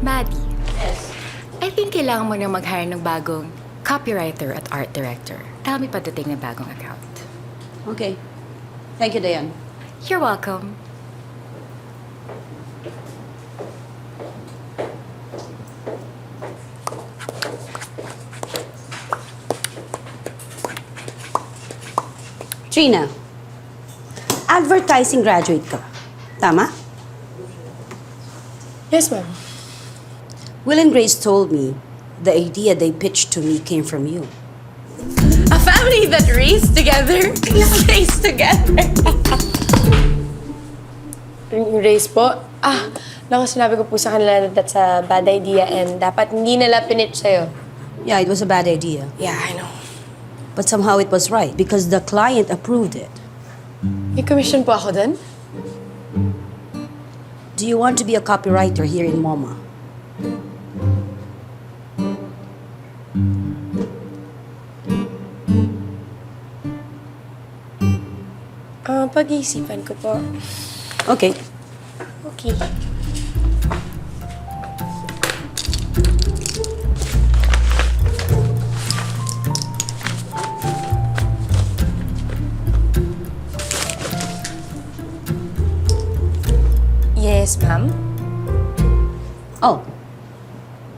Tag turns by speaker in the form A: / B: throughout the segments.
A: Maddie,
B: Yes.
A: I think kailangan mo na mag-hire ng bagong copywriter at art director. Dahil may padating na bagong account.
B: Okay. Thank you, Dayan.
A: You're welcome.
B: Trina, advertising graduate ka. Tama?
C: Yes, ma'am.
B: Will and Grace told me the idea they pitched to me came from you.
C: A family that raised together, stays together. Race po? Naku, sinabi ko po sa kanila na that's a bad idea and dapat hindi nila pinitch sa'yo.
B: Yeah, it was a bad idea.
C: Yeah, I know.
B: But somehow it was right because the client approved it.
C: May commission po ako dun?
B: Do you want to be a copywriter here in MoMA?
C: Pag-iisipan ko po.
B: Okay.
C: Okay. Yes, ma'am?
B: Oh,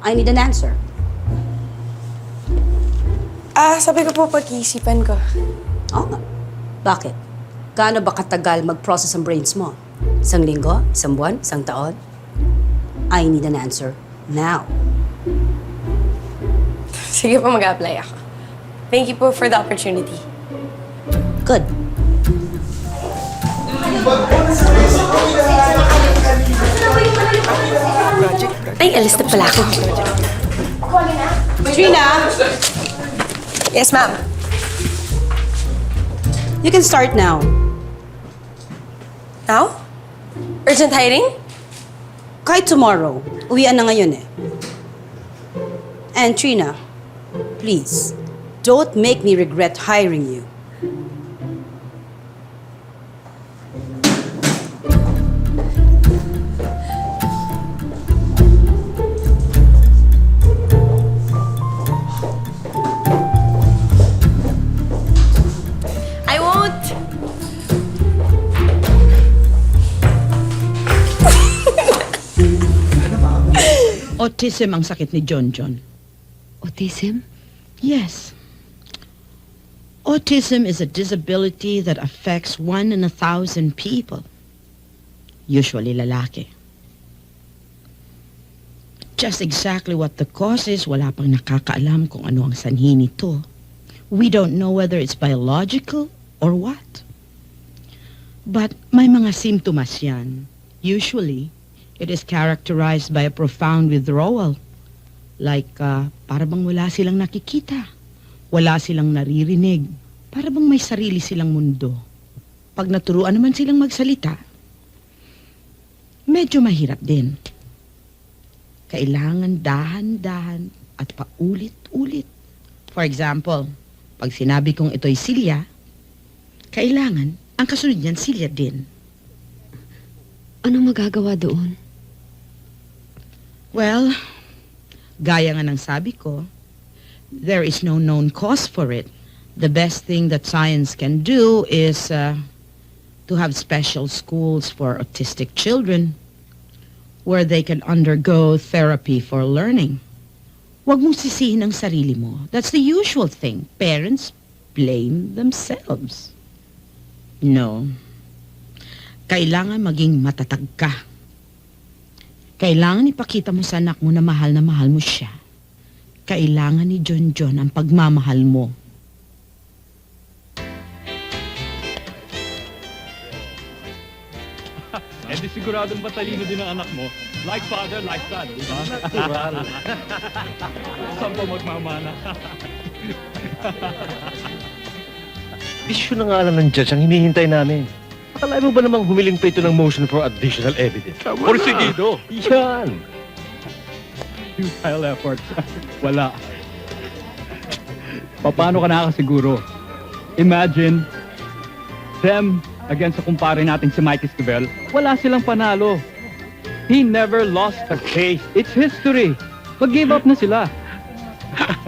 B: I need an answer.
C: Sabi ko po pag-iisipan ko.
B: Oo nga. Bakit? Gaano ba katagal mag-process ang brains mo? 1 linggo? 1 buwan? 1 taon? I need an answer now.
C: Sige po, mag-apply ako. Thank you po for the opportunity.
B: Good.
A: Ay, alis na pala ako.
B: Trina,
C: Yes, ma'am.
B: you can start now.
C: Now? Urgent hiring?
B: Kahit tomorrow. Uwian na ngayon eh. And Trina, please, don't make me regret hiring you.
C: I won't.
D: Autism ang sakit ni John.
E: Autism?
D: Yes. Autism is a disability that affects 1 in 1,000 people. Usually lalaki. Just exactly what the cause is, wala pang nakakaalam kung ano ang sanhi nito. We don't know whether it's biological or what. But may mga simptomas yan. Usually, it is characterized by a profound withdrawal. Like, para bang wala silang nakikita. Wala silang naririnig. Para bang may sarili silang mundo. Pag naturuan naman silang magsalita, medyo mahirap din. Kailangan dahan-dahan at paulit-ulit. For example, pag sinabi kong ito'y Silya, kailangan ang kasunod niyan Silya din.
E: Anong magagawa doon?
D: Well, gaya nga ng sabi ko, there is no known cause for it. The best thing that science can do is to have special schools for autistic children where they can undergo therapy for learning. Huwag mong sisihin ang sarili mo. That's the usual thing. Parents blame themselves. No. Kailangan maging matatag ka. Kailangan ipakita mo sa anak mo na mahal mo siya. Kailangan ni John ang pagmamahal mo.
F: Eh di siguradong matalino din ang anak mo. Like father, like son, di ba? Natural. Saan pa magmamana?
G: Bisyo na nga lang ng judge ang hinihintay namin. Akala mo ba namang humiling pa ito ng motion for additional evidence? Porsigido! Yan!
F: Futile effort. Wala. Paano ka nakakasiguro? Imagine, them against sa kumpare natin si Mike Esquivel, wala silang panalo. He never lost a case. It's history. Mag-give up na sila.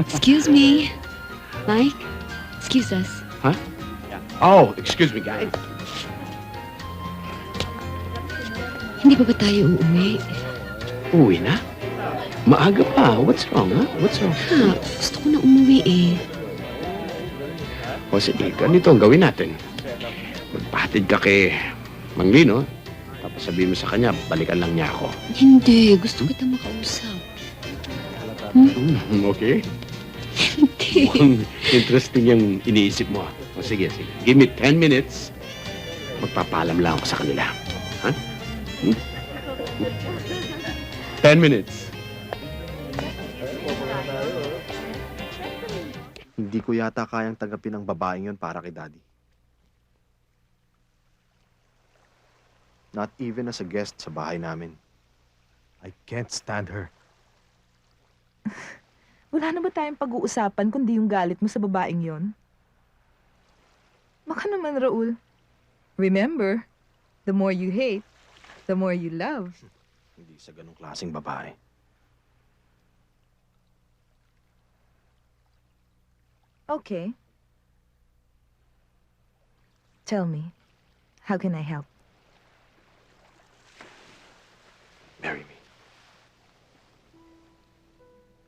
E: Excuse me. Mike, excuse us.
H: Oh, excuse me, guys.
E: Hindi pa ba tayo uuwi?
H: Uwi na? Maaga pa. What's wrong, ha? What's wrong?
E: Ha, gusto ko na umuwi eh.
H: O sige, ganito ang gawin natin. Magpahatid ka kay Mang Lino, tapos sabihin mo sa kanya, balikan lang niya ako.
E: Hindi, gusto kita makausap.
H: Okay?
E: Hindi.
H: Mukhang interesting yung iniisip mo. O sige, sige. Give me 10 minutes. Magpapaalam lang ako sa kanila. Ha? 10 minutes.
I: Hindi ko yata kayang tanggapin ang babaeng yon para kay Daddy. Not even as a guest sa bahay namin. I can't stand her.
J: Wala na ba tayong pag-uusapan kundi yung galit mo sa babaeng yon? Baka naman, Raul. Remember, the more you hate, the more you love.
I: Hindi sa ganong klaseng babae.
J: Okay. Tell me, how can I help?
I: Marry me.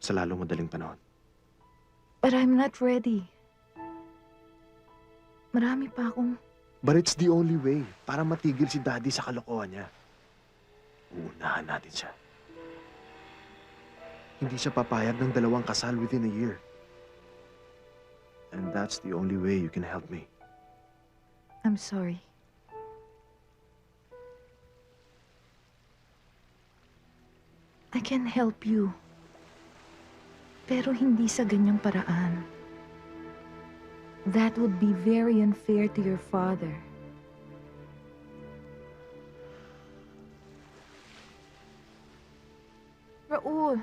I: Sa lalong madaling panahon.
J: But I'm not ready. Marami pa akong...
I: But it's the only way para matigil si Daddy sa kalokohan niya. Uunahan natin siya. Hindi siya papayag ng 2 kasal within a year. And that's the only way you can help me.
J: I'm sorry. I can help you. Pero hindi sa ganyang paraan. That would be very unfair to your father. Raul,